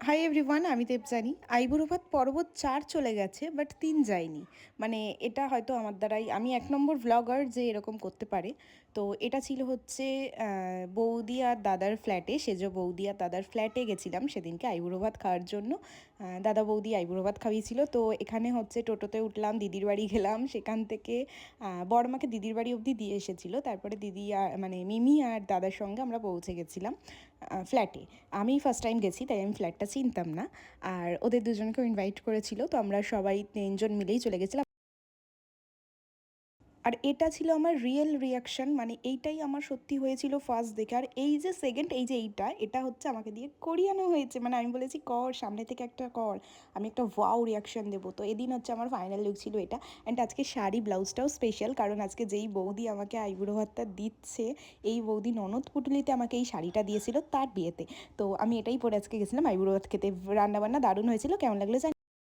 Hi everyone, আমি দেবজানি। আইবুড়ো ভাত পর্ব ৪ চলে গেছে, বাট ৩ যায়নি। মানে এটা হয়তো আমার দ্বারাই, আমি ১ নম্বর ভ্লগার যে এরকম করতে পারে। তো এটা ছিল হচ্ছে বৌদি আর দাদার ফ্ল্যাটে, সেজো বৌদি আর দাদার ফ্ল্যাটে গেছিলাম সেদিনকে আইবুড়ো ভাত খাওয়ার জন্য। দাদা বৌদি আইবুড়ো ভাত খাইয়েছিল। তো এখানে হচ্ছে টোটোতে উঠলাম, দিদির বাড়ি গেলাম, সেখান থেকে বড়মাকে দিদির বাড়ি অবধি দিয়ে এসেছিলো। তারপরে দিদি আর মানে মিমি আর দাদার সঙ্গে আমরা পৌঁছে গেছিলাম ফ্ল্যাটে। আমি ফার্স্ট টাইম গেছি, তাই আমি ফ্ল্যাটটা চিনতাম না। আর ওদের দুজনকেও ইনভাইট করেছিল, তো আমরা সবাই ৩ জন মিলেই চলে গেছিলাম। আর এটা ছিল আমার রিয়েল রিয়াকশান, মানে এইটাই আমার সত্যি হয়েছিল ফার্স্ট দেখে। আর এই যে সেকেন্ড, এই যে এটা হচ্ছে আমাকে দিয়ে করিয়ানো হয়েছে। মানে আমি বলেছি কর, সামনে থেকে একটা কর, আমি একটা ওয়াও রিয়াকশান দেবো। তো এদিন হচ্ছে আমার ফাইনাল লুক ছিল এটা। অ্যান্ড আজকে শাড়ি ব্লাউজটাও স্পেশাল, কারণ আজকে যেই বৌদি আমাকে আইবুড়ো ভাতটা দিচ্ছে, এই বৌদি ননদ পুটুলিতে আমাকে এই শাড়িটা দিয়েছিল তার বিয়েতে। তো আমি এটাই পরে আজকে গেছিলাম আইবুড়ো ভাত খেতে। রান্নাবান্না দারুণ হয়েছিল, কেমন লাগলো জানি।